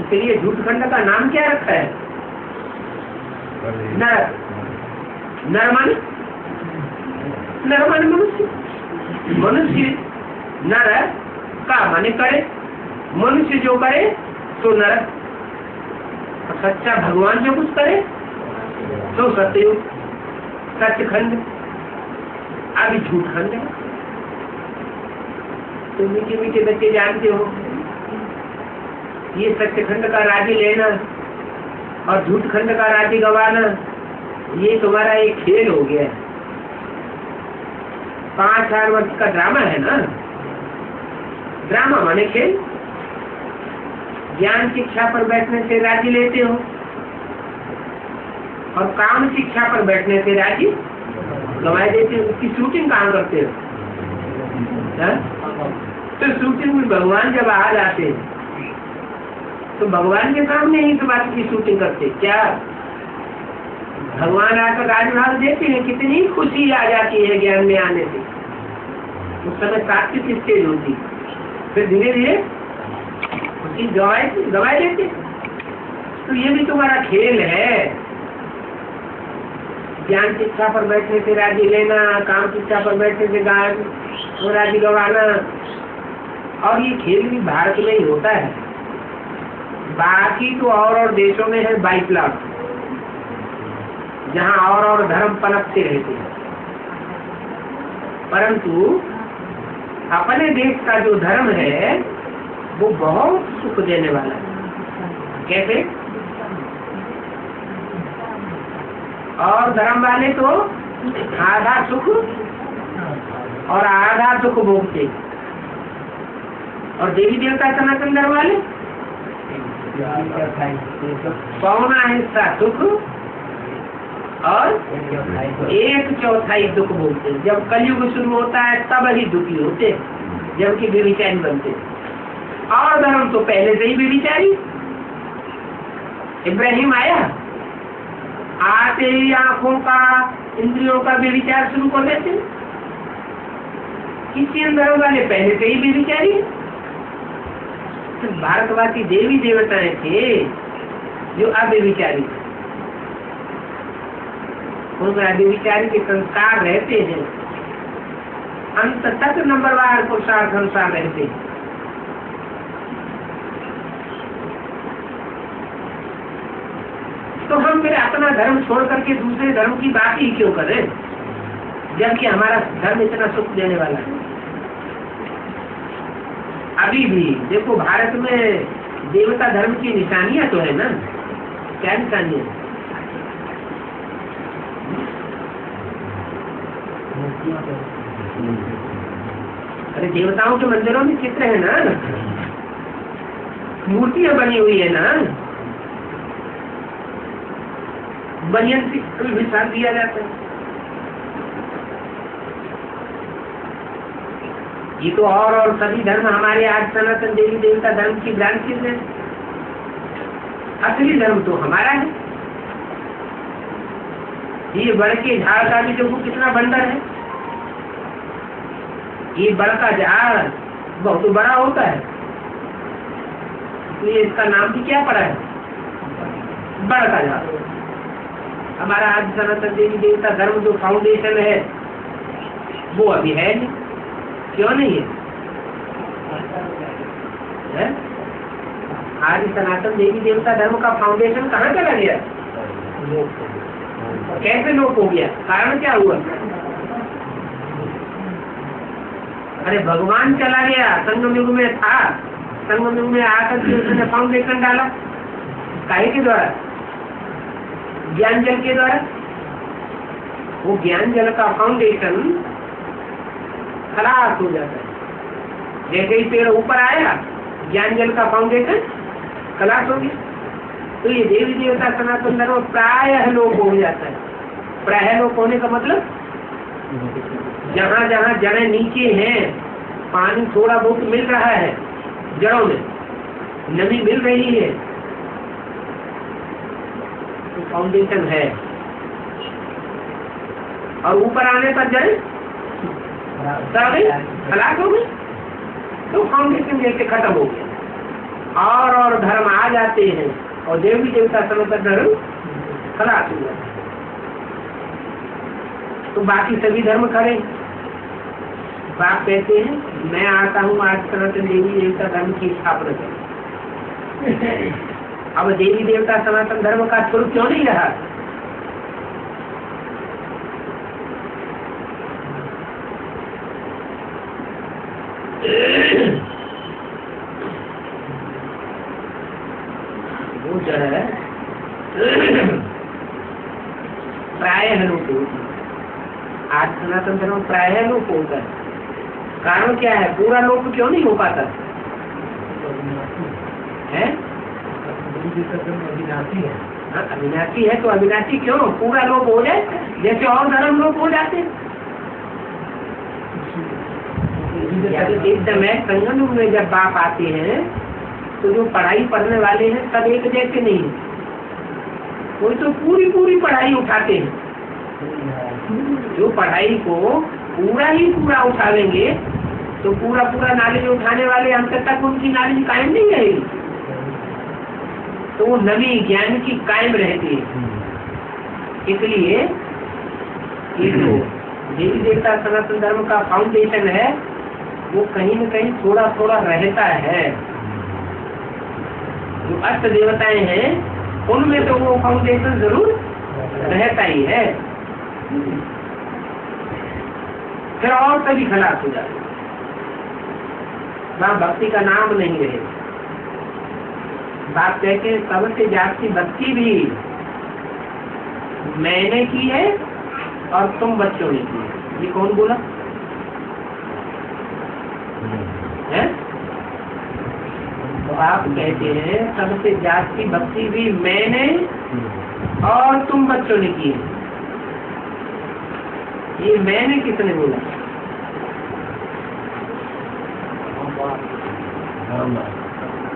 इसलिए झूठखंड का नाम क्या रखा है? नर। नर माने मनुष्य। मनुष्य नर का माने करे, मनुष्य जो करे तो नरक, और सच्चा भगवान जो कुछ करे तो सत्ययुग, सचखंड। अभी झूठखंड है। तो मीठे मीठे बच्चे जानते हो, ये सत्यखंड का राज्य लेना और झूठखंड का राज्य गंवाना, ये तुम्हारा एक खेल हो गया है। 5000 वर्ष का ड्रामा है ना। ड्रामा माने खेल। ज्ञान शिक्षा पर बैठने से राज्य लेते हो और काम शिक्षा पर बैठने से राज्य गंवाए देते हो। उसकी शूटिंग कहाँ करते हो? तो शूटिंग में भगवान जब आ जाते हैं तो भगवान के सामने ही तो बात की शूटिंग करते। क्या भगवान आकर राजभाग देते हैं, कितनी खुशी आ जाती है ज्ञान में आने से। उस समय सात्विक स्टेज होती, फिर धीरे धीरे खुशी गवाए देते। तो ये भी तुम्हारा खेल है। ज्ञान शिक्षा पर बैठने से राज्य लेना, काम शिक्षा पर बैठने से राज्य गवाना। और ये खेल भी भारत में ही होता है, बाकी तो और देशों में है बाइप्लॉट, जहाँ और धर्म पनपते रहते हैं। परंतु अपने देश का जो धर्म है वो बहुत सुख देने वाला है। कैसे? और धर्म वाले तो आधा सुख और आधा दुख भोगते, और देवी देवता सनातन धर्म वाले पौना हिस्सा सुख और 1/4 दुख बोलते हैं। जब कलयुग शुरू होता है तब ही दुखी होते, जबकि व्यभिचारी बनते। और धर्म तो पहले से ही व्यभिचारी। इब्राहिम आया, आते ही आंखों का, इंद्रियों का व्यभिचार शुरू कर देते। क्रिश्चियन धर्म वाले पहले से ही व्यभिचारी। भारतवासी देवी देवताएं थे जो अव्यभिचारी, उनमें अव्यभिचारी के संस्कार रहते हैं, अंत तक नंबरवार पुरुषार्थ अनुसार रहते हैं। तो हम फिर अपना धर्म छोड़ करके दूसरे धर्म की बात ही क्यों करें, जबकि हमारा धर्म इतना सुख देने वाला है। अभी भी देखो भारत में देवता धर्म की निशानियां तो है ना। क्या निशानियां? अरे देवताओं के मंदिरों में चित्र है ना, मूर्तियां बनी हुई है ना, बनियन भी साथ दिया जाता है। ये तो और सभी धर्म हमारे आज सनातन देवी देवता धर्म की ब्रांचेज है। असली धर्म तो हमारा है। ये बड़ के झाड़ का भी देखो कितना बंदर है। ये बड़ का झाड़ बहुत बड़ा होता है, इसलिए इसका नाम भी क्या पड़ा है, बड़ का झाड़। हमारा आज सनातन देवी देवता धर्म जो फाउंडेशन है वो अभी है नहीं। क्यों नहीं है? आज सनातन देवी देवता धर्म का फाउंडेशन कहाँ चला गया, कैसे लोप हो गया, कारण क्या हुआ? अरे भगवान चला गया, संगम युग में था, संगम युग में आकर के उसने फाउंडेशन डाला, काहे के द्वारा? ज्ञान जल के द्वारा। वो ज्ञान जल का फाउंडेशन खलास हो जाता है। जैसे ही पेड़ ऊपर आया, ज्ञान जल का फाउंडेशन खलास हो गया। तो ये देवी देवता सनातन धर्म प्रायः लोप हो जाता है। प्रायः लोप होने का मतलब जहाँ जहाँ जड़ें नीचे हैं, पानी थोड़ा बहुत मिल रहा है, जड़ों में नमी मिल रही है, तो फाउंडेशन है। और ऊपर आने पर जड़ें खलास हो गई, तो फाउंडेशन जैसे खत्म हो गया। और धर्म आ जाते हैं और देवी देवता सनातन धर्म खलास हो जाता है। तो बाकी सभी धर्म करें। बाप कहते हैं मैं आता हूँ आज सनातन देवी देवता धर्म की स्थापना करें। अब देवी देवता सनातन धर्म का स्वरूप क्यों नहीं रहा? वो जो है प्रायः लोप होती है। आज सनातन धर्म प्रायः लोप होता है। कारण क्या है? पूरा लोप क्यों नहीं हो पाता है? अविनाशी है। अविनाशी है तो अविनाशी क्यों? पूरा लोप हो जाए जैसे और धर्म लोप हो जाते हैं। एक समय संगम में जब बाप आते हैं तो जो पढ़ाई पढ़ने वाले हैं सब एक जैसे नहीं है। कोई तो पूरी पूरी पढ़ाई उठाते हैं। जो पढ़ाई को पूरा ही पूरा उठावेंगे तो पूरा पूरा नॉलेज उठाने वाले अंत तक उनकी नॉलेज कायम नहीं रहेगी, तो वो नवी ज्ञान की कायम रहती है। इसलिए देवी देवता सनातन धर्म का फाउंडेशन है, वो कहीं न कहीं थोड़ा थोड़ा रहता है। जो अष्ट देवताएं हैं उनमें तो वो फाउंडेशन जरूर रहता ही है, फिर और सभी खलास हो जाते, वहाँ भक्ति का नाम नहीं रहे। बात कहते हैं सबसे जाती भक्ति भी मैंने की है और तुम बच्चों ने की है। ये कौन बोला है? बाप कहते हैं सबसे जाती भक्ति भी मैंने और तुम बच्चों ने की है। ये मैंने किसने बोला?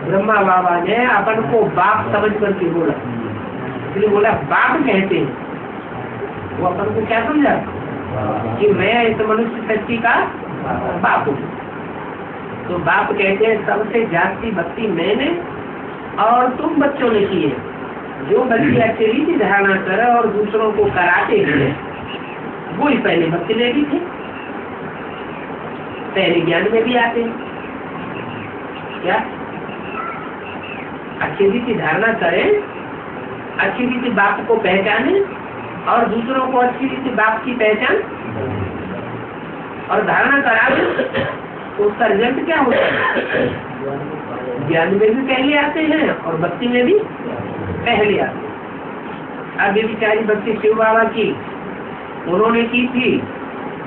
ब्रह्मा बाबा ने अपन को बाप समझ करके बोला, इसलिए बोला बाप कहते हैं। वो अपन को क्या समझा कि मैं इस मनुष्य शक्ति का बाप हूँ। तो बाप कहते हैं सबसे जाती भक्ति मैंने और तुम बच्चों ने की है। जो बच्चे अच्छी रीति धारणा करे और दूसरों को कराते हैं वो ही पहले भक्ति में भी थे, पहले ज्ञान में भी आते हैं। क्या अच्छी रीति धारणा करें, अच्छी रीति बाप को पहचाने और दूसरों को अच्छी रीति बाप की पहचान और धारणा करावे, तो उसका रिजल्ट क्या होता है? ज्ञान में भी पहले आते हैं और भक्ति में भी पहले आते हैं। अब ये बेचारी भक्ति शिव बाबा की उन्होंने की थी,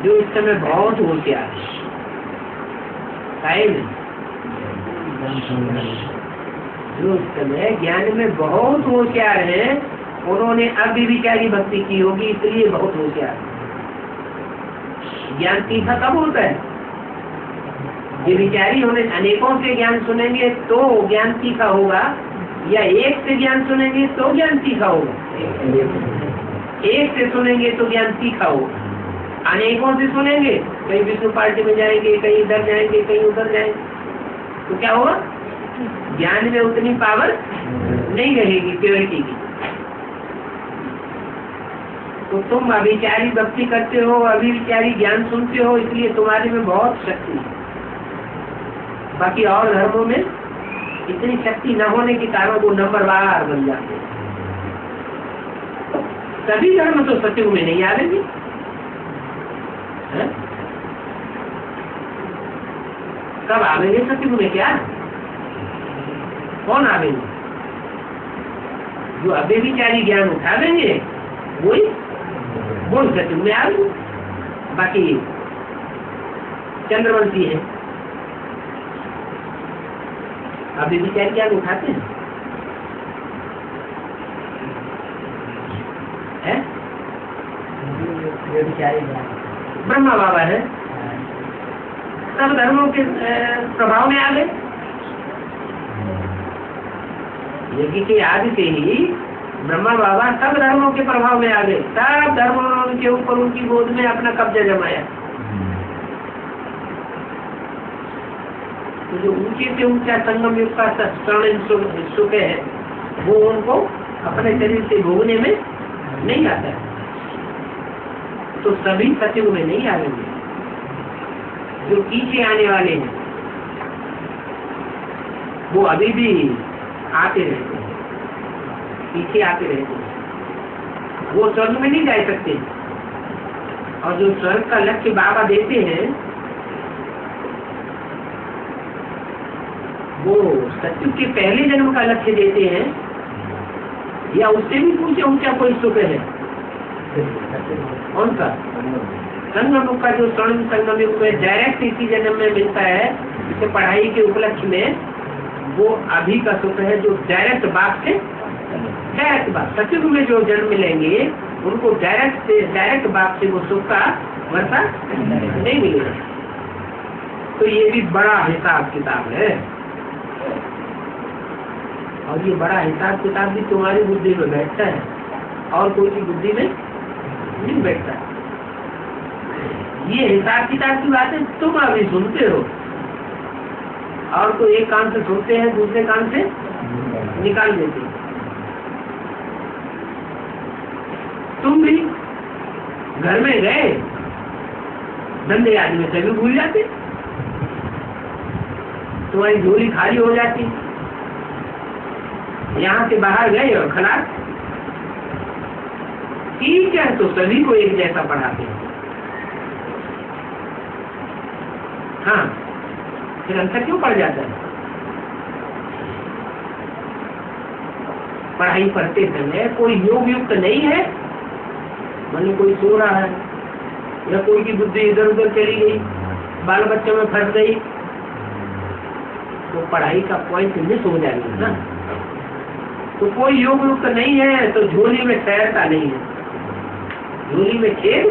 जो इस समय बहुत होशियार है, जो इस समय ज्ञान में बहुत होशियार है, उन्होंने अब भी बेचारी भक्ति की होगी, इसलिए बहुत होशियार है। ज्ञान तीखा कब होता है? ये विचारी होने अनेकों से ज्ञान सुनेंगे तो ज्ञान तीखा होगा, या एक से ज्ञान सुनेंगे तो ज्ञान तीखा होगा? एक से सुनेंगे तो ज्ञान तीखा होगा। अनेकों से सुनेंगे, कहीं विष्णु पार्टी में जाएंगे, कहीं इधर जाएंगे, कहीं उधर जाएंगे, तो क्या होगा? ज्ञान में उतनी पावर नहीं रहेगी प्योरिटी की। तो तुम अभिचारी भक्ति करते हो, अभिचारी ज्ञान सुनते हो, इसलिए तुम्हारे में बहुत शक्ति है। बाकी और धर्मों में इतनी शक्ति न होने के कारण वो नंबरवार बन जाते हैं। सभी धर्म तो सत्युग में नहीं आवेंगे, कब आवेंगे सत्युग में? क्या कौन आवेंगे? जो अव्यभिचारी ज्ञान उठावेंगे वही बोल सत्युग में आवेंगे। बाकी चंद्रवंशी है, अभी विचार ज्ञान उठाते हैं, ब्रह्मा बाबा है, सब धर्मों के प्रभाव में आ गए। यज्ञ के आदि से ही ब्रह्मा बाबा सब धर्मों के प्रभाव में आ गए। सब धर्मों के ऊपर उनकी गोद में अपना कब्जा जमाया। तो जो ऊंचे से ऊंचा संगम युग का शरण सुख है, वो उनको अपने शरीर से भोगने में नहीं आता है। तो सभी सत्युग में नहीं आएंगे। जो पीछे आने वाले हैं वो अभी भी आते रहते हैं, पीछे आते रहते हैं। वो स्वर्ग में नहीं जा सकते। और जो स्वर्ग का लक्ष्य बाबा देते हैं वो सत्युग के पहले जन्म का लक्ष्य देते हैं, या उससे भी ऊंचा ऊंचा कोई सुख है? कौन सा? संगम का जो स्वर्ण संगम युग में डायरेक्ट इसी जन्म में मिलता है, जैसे पढ़ाई के उपलक्ष्य में, वो अभी का सुख है जो डायरेक्ट बाप से डायरेक्ट बाप। सत्युग में जो जन्म मिलेंगे उनको डायरेक्ट बाप से वो सुख का वर्षा नहीं मिलेगा। तो ये भी बड़ा हिसाब किताब है, और ये बड़ा हिसाब किताब भी तुम्हारी बुद्धि में बैठता है और कोई की बुद्धि में नहीं बैठता। ये हिसाब किताब की बातें तुम अभी सुनते हो, और तो एक कान से सुनते हैं, दूसरे कान से निकाल देते हैं। तुम भी घर में गए, धंधे आदमी में सभी भूल जाते, तुम्हारी झोली खाली हो जाती। यहाँ से बाहर गए और खलास। ठीक है, तो सभी को एक जैसा पढ़ाते हैं। हाँ, फिर अंतर क्यों पड़ जाता है? पढ़ाई पढ़ते समय कोई योग युक्त नहीं है, मान कोई सो रहा है या कोई की बुद्धि इधर उधर चली गई, बाल बच्चों में फंस गई, तो पढ़ाई का पॉइंट मिस हो जाएगा ना। तो कोई योग युक्त नहीं है तो झोली में ठहरता नहीं है। झोली में छेद,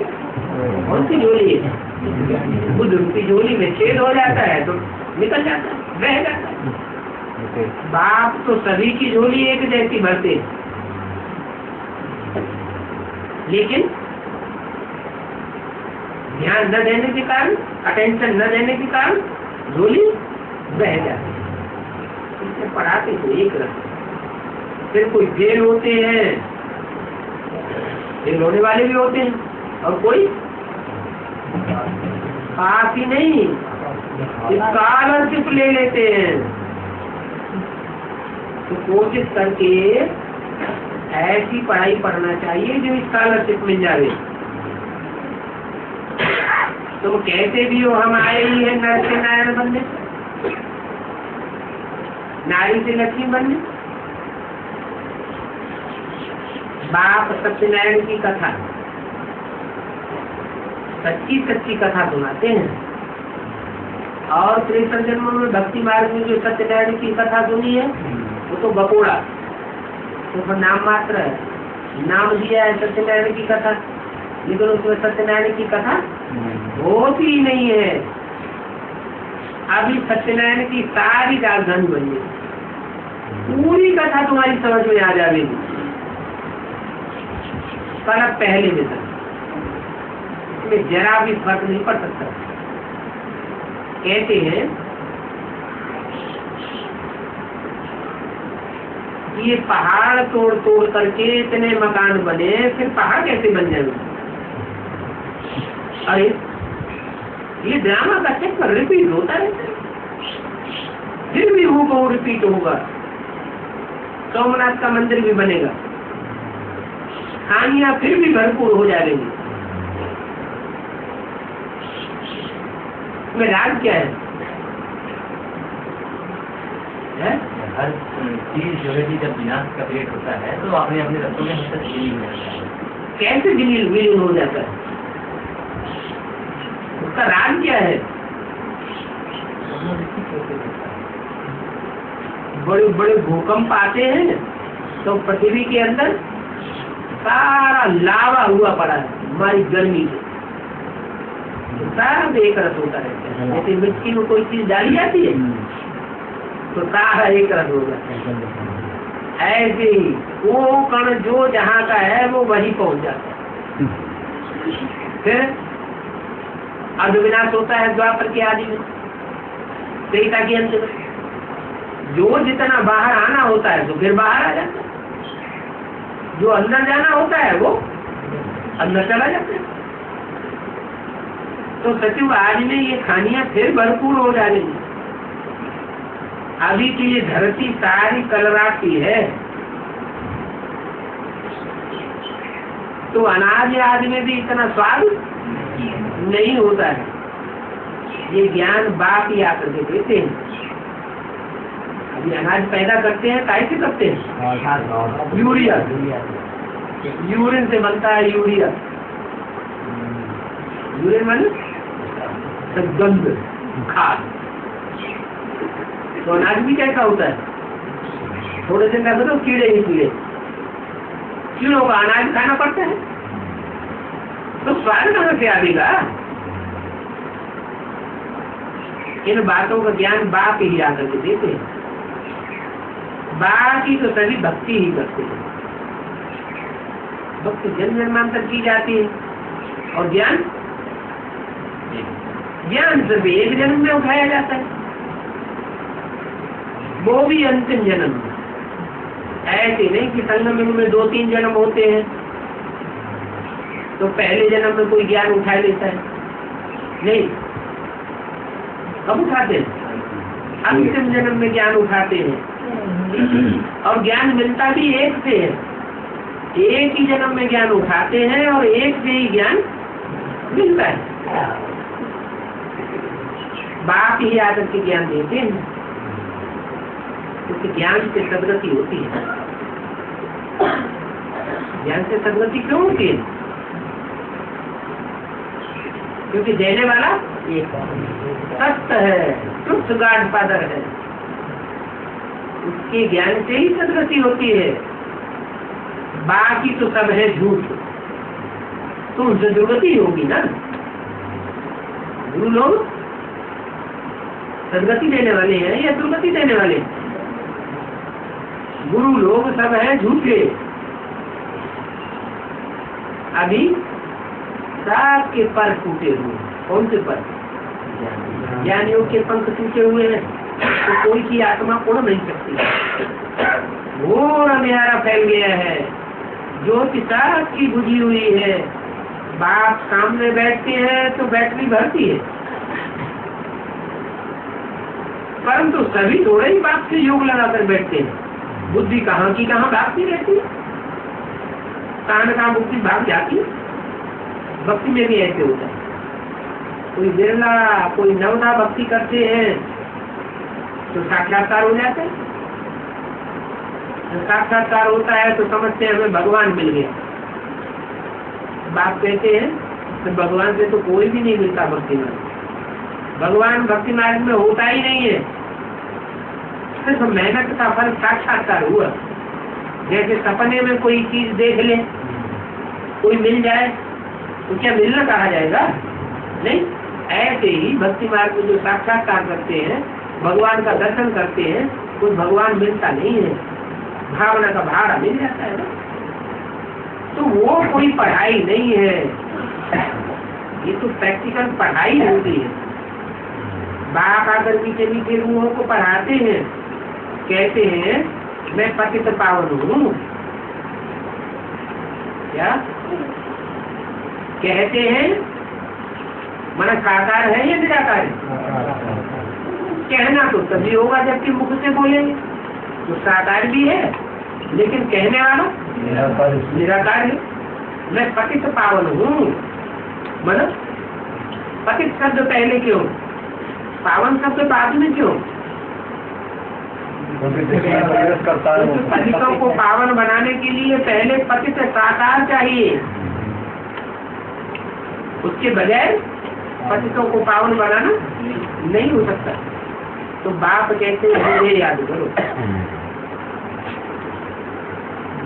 कौन सी झोली है? बुद्ध रूपी झोली में छेद हो जाता है तो निकल जाता है, बह जाता है। बाप तो सभी की झोली एक जैसी भरते, लेकिन ध्यान न देने के कारण, अटेंशन न देने के कारण झोली बह जाती है। इससे पढ़ाते तो एक रखते, फिर कोई फेल होते हैं, फेल होने वाले भी होते हैं, और कोई पास ही नहीं, स्कॉलरशिप ले लेते हैं। तो कोशिश करके ऐसी पढ़ाई पढ़ना चाहिए जो स्कॉलरशिप मिल जाए। तुम कहते भी हो हम आए ही है नर से नारायण बनने, नारी से लक्ष्मी बनने। बाप सत्यनारायण की कथा, सच्ची सच्ची कथा सुनाते हैं, और कृष्ण जन्म में भक्ति मार्ग में जो सत्यनारायण की कथा सुनी है वो तो बकोड़ा, तो नाम मात्र है, नाम दिया है सत्यनारायण की कथा, लेकिन उसमें सत्यनारायण की कथा होती ही नहीं है। अभी सत्यनारायण की सारी राजधानी बन गई, पूरी कथा तुम्हारी समझ में आ जाएगी, पर अब पहले में तक इसमें जरा भी फर्क नहीं पड़ सकता। कहते हैं ये पहाड़ तोड़ तोड़ करके इतने मकान बने, फिर पहाड़ कैसे बन जाएंगे? अरे ये ड्रामा का चक्कर रिपीट होता रहता है, फिर भी वो रिपीट होगा। सोमनाथ का मंदिर भी बनेगा, खानियां फिर भी भरपूर हो जाएंगी। में राज क्या है? हर चीज जो है कि जब विनाश का पेट होता है तो अपने अपने तत्वों में हद तक विलीन हो जाता है। कैसे विलीन हो जाता है? उसका राज क्या है? बड़े बड़े भूकंप आते हैं तो पृथ्वी के अंदर सारा लावा हुआ पड़ा है हमारी गर्मी से, तो सारा एक रस होता रहता है। जैसे मिट्टी में कोई चीज डाली जाती है तो सारा एक रस हो जाता है, ऐसे ही वो कण जो जहाँ का है वो वही पहुंच जाता है। फिर अर्धविनाश होता है द्वापर के आदि में, त्रेता के अंत में, जो जितना बाहर आना होता है तो फिर बाहर आ जाता है, जो अंदर जाना होता है वो अंदर चला जाता है। तो सचिव आज में ये खानियां फिर भरपूर हो जाएंगी। अभी की ये धरती सारी कलराती है, तो अनाज आज में भी इतना स्वाद नहीं होता है। ये ज्ञान बाप ही आकर के देते हैं। अभी अनाज पैदा करते हैं, कैसे करते हैं? यूरिया, यूरिन से बनता है यूरिया। यूरिन माने गंध, खाद। तो अनाज भी कैसा होता है? थोड़े दिन तक तो कीड़े ही कीड़े, कीड़ों का अनाज खाना पड़ता है, तो स्वाद कहाँ से आएगा? इन बातों का ज्ञान बाप ही आकर के देते हैं। बाकी तो सभी भक्ति ही करते हैं। भक्ति जन्म जन्मांतर की जाती है, और ज्ञान सिर्फ एक जन्म में उठाया जाता है, वो भी अंतिम जन्म में। ऐसे नहीं कि संगम में 2-3 जन्म होते हैं तो पहले जन्म में कोई ज्ञान उठा लेता है, नहीं। कब उठाते हैं? अंतिम जन्म में ज्ञान उठाते हैं, और ज्ञान मिलता भी एक से है। एक ही जन्म में ज्ञान उठाते हैं और एक से ही ज्ञान मिलता है। बाप ही आकर के ज्ञान देते हैं, क्योंकि ज्ञान से सदगति होती है। ज्ञान से सदगति क्यों होती है? क्योंकि देने वाला सत्य है, ट्रुथ गॉड फादर है। उसके ज्ञान से ही सदगति होती है, बाकी तो सब है झूठ। तो उनसे दुर्गति होगी ना। गुरु लोग सदगति देने वाले हैं या दुर्गति देने वाले? गुरु लोग सब हैं झूठे। अभी सबके पर टूटे हुए। कौन से पर? ज्ञानियों के पंख टूटे हुए हैं, तो कोई की आत्मा उड़ नहीं सकती। घोर अंधेरा फैल गया है, ज्योति सबकी बुझी हुई है। बाप सामने बैठते हैं तो बैटरी भरती है, परंतु सभी थोड़े ही बाप से योग लगाकर बैठते हैं। बुद्धि कहाँ की कहाँ भागती रहती है, कहाँ बुद्धि भाग जाती है। भक्ति में भी ऐसे होता है, कोई बिरला कोई नवदा भक्ति करते हैं तो साक्षात्कार हो जाता है। साक्षात्कार होता है तो समझते हैं हमें भगवान मिल गया। बाप कहते हैं तो भगवान से तो कोई भी नहीं मिलता भक्ति मार्ग। भगवान भक्ति मार्ग में होता ही नहीं है, सिर्फ मेहनत का फल साक्षात्कार हुआ। जैसे सपने में कोई चीज देख ले, कोई मिल जाए तो क्या मिलना कहा जाएगा? नहीं। ऐसे ही भक्ति मार्ग में जो साक्षात्कार करते हैं, भगवान का दर्शन करते हैं, कोई भगवान मिलता नहीं है, भावना का भाड़ा मिल जाता है ना। तो वो कोई पढ़ाई नहीं है, ये तो प्रैक्टिकल पढ़ाई होती है। बाप आकर मीठे मीठे रूहों को पढ़ाते हैं, कहते हैं मैं पतित पावन हूँ। क्या कहते हैं? मन साकार है या निराकार है? कहना तो तभी होगा जबकि मुख से बोलेंगे। तो साकार भी है लेकिन कहने वाला निराकार है। मैं पतित पावन हूँ, मतलब पतित शब्द पहले क्यों, पावन शब्द बाद में क्यों? पतितों को पावन बनाने के लिए पहले पतित साकार चाहिए, उसके बजाय पतितों को पावन बनाना नहीं हो सकता। तो बाप कहते हैं मुझे याद करो।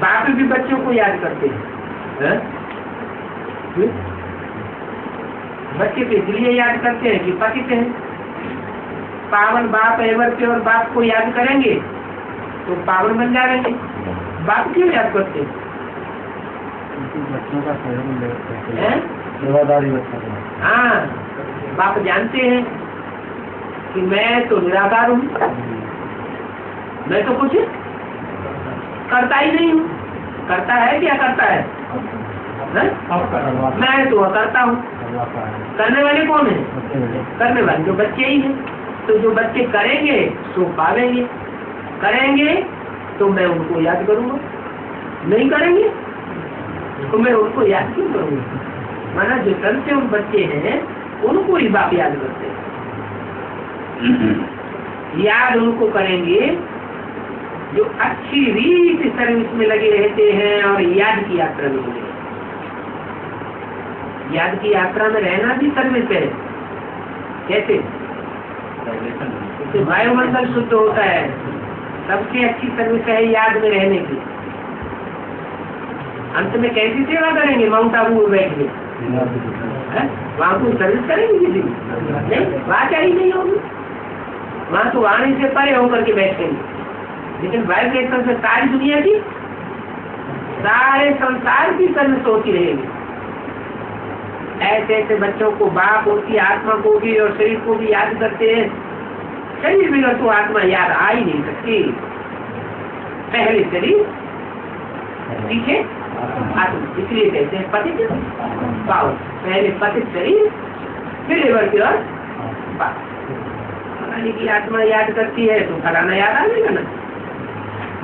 बाप भी बच्चों को याद करते हैं। बच्चे तो इसलिए याद करते हैं कि पतित हैं। पावन बाप एवर के और बाप को याद करेंगे तो पावन बन जाएंगे। बाप क्यों याद करते हैं? बच्चों का सहयोग हैं, सेवादारी बच्चों का। हाँ, बाप जानते हैं कि मैं तो निराकार हूँ, मैं तो कुछ करता ही नहीं हूँ। करता है क्या करता है? मैं तो करता हूँ। करने वाले कौन है? करने वाले जो बच्चे ही हैं। तो जो बच्चे करेंगे सो पावेंगे, करेंगे तो मैं उनको याद करूँगा, नहीं करेंगे तो मैं उनको याद क्यों करूँगा? माना जो करते उन बच्चे हैं उनको ही बाप याद करते हैं। याद उनको करेंगे जो अच्छी रीति सर्विस में लगे रहते हैं और याद की यात्रा में लगे। याद की यात्रा में रहना भी सर्विस है। कैसे? इससे वायुमंडल शुद्ध होता है। सबसे अच्छी सर्विस है याद में रहने की। अंत में कैसी सेवा करेंगे? माउंट आबू में बैठ के वहाँ कोई सर्विस करेंगे किसी नहीं, वहाँ क्या ही नहीं होगी। वहाँ तो वाणी से परे होकर के बैठेंगे। लेकिन वाइब्रेशन से सारी दुनिया की, सारे संसार की सर्विस होती रहेगी। ऐसे ऐसे बच्चों को बाप होती आत्मा को भी और शरीर को भी याद करते हैं। शरीर बिना तो आत्मा याद आ ही नहीं सकती। पहले शरीर पीछे आत्मा, इसलिए कहते हैं पतित पावन। पहले पतित शरीर फिर एवर की और फलाने की आत्मा याद करती है तो फलाना याद आ जाएगा ना।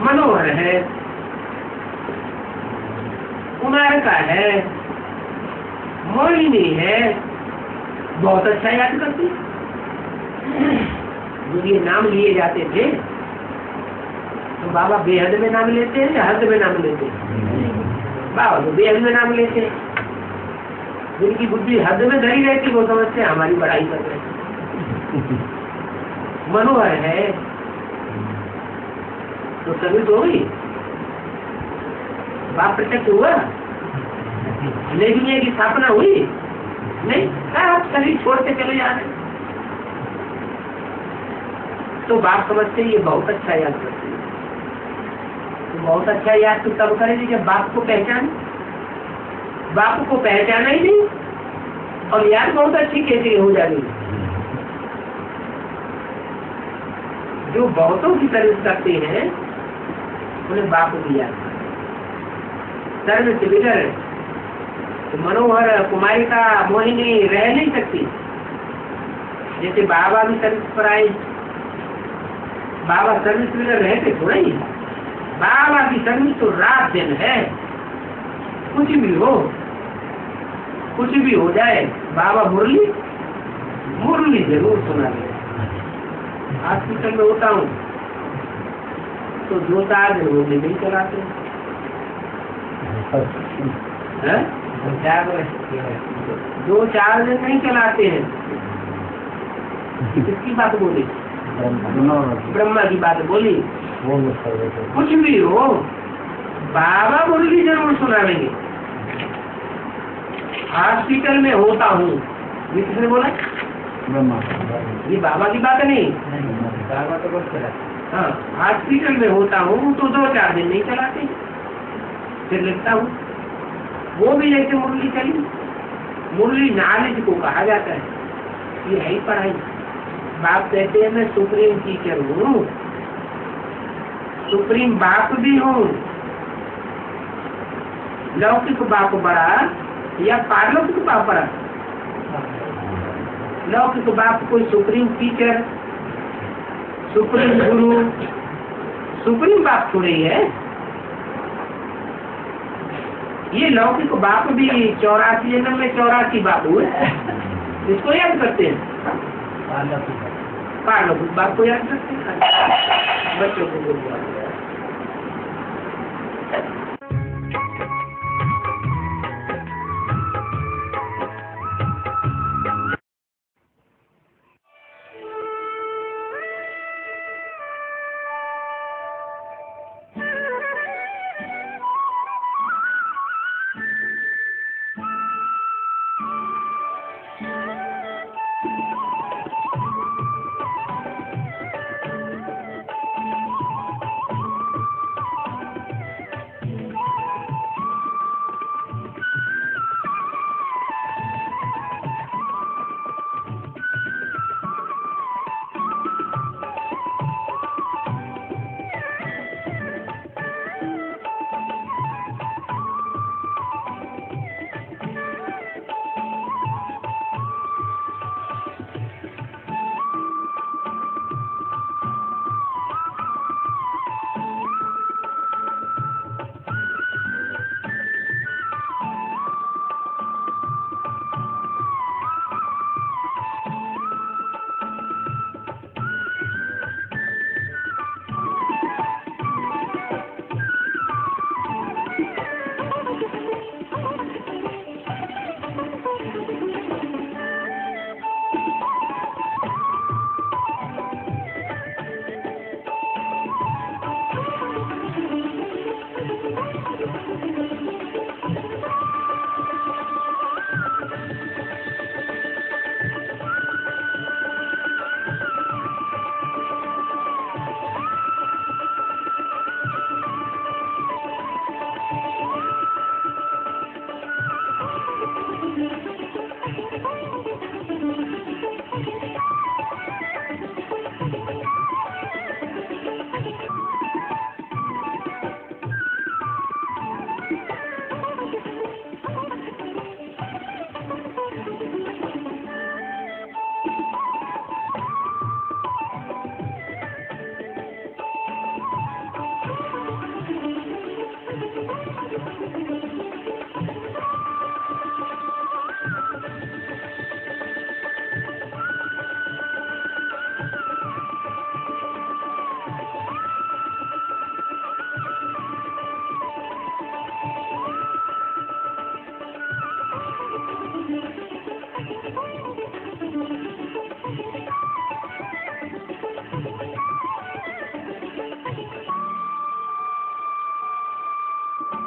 मनोहर है, कुमार का है, मोहिनी है, बहुत अच्छा याद करती। जो ये नाम लिए जाते थे तो बाबा बेहद में नाम लेते हैं या हद में नाम लेते हैं? बाबा तो बेहद में नाम लेते हैं। जिनकी बुद्धि हद में धरी रहती वो समझते हैं हमारी बड़ाई कर रहे हैं। मनोहर है, तो सर्विस हो गई, बाप प्रत्यक्ष हुआ, नई दुनिया की स्थापना हुई नहीं। आप शरीर छोड़ के चले जा रहे, तो बाप समझते ये बहुत अच्छा याद करते हैं। तो बहुत अच्छा याद तो तब करेंगे जब बाप को पहचान, बाप को पहचाना ही नहीं और याद बहुत अच्छी कैसे हो जाएगी। जो बहुतों की सर्विस करते हैं उन्हें बाप की याद सर्विस बिगड़, तो मनोहर कुमारिका मोहिनी रह नहीं सकती। जैसे बाबा भी सर्विस पर आए, बाबा सर्विस बिगड़ रहते थोड़ा ही, बाबा की सर्विस तो रात दिन है। कुछ भी हो, कुछ भी हो जाए, बाबा मुरली मुरली जरूर सुना दे। हॉस्पिटल में होता हूँ तो 2-4 दिन मुरली नहीं चलाते हैं, 2-4 दिन नहीं चलाते हैं। किसकी बात बोली? ब्रह्मा की बात बोली। कुछ भी हो, बाबा मुरली जरूर सुनाएंगे। हॉस्पिटल में होता हूँ, ये किसने बोला? ब्रह्मा। ये बाबा की बात नहीं, बाबा तो बहुत चला। हाँ, हॉस्पिटल में होता हूँ तो 2-4 दिन नहीं चलाते, फिर लिखता हूँ। वो भी जैसे मुरली चली, मुरली नॉलेज को कहा जाता है, ये है ही पढ़ाई। बाप कहते हैं मैं सुप्रीम टीचर हूँ, सुप्रीम बाप भी हूँ। लौकिक बाप बड़ा या पारलौकिक बाप बड़ा? लौकिक बाप कोई सुप्रीम टीचर, सुप्रीम गुरु, सुप्रीम बाप थोड़े ही है। ये लौकिक बाप भी 84 जन्म में 84 बाप हुए, इसको याद करते हैं। पारलौकिक बाप को याद करते हैं, बच्चों को बोल दिया। Thank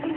you.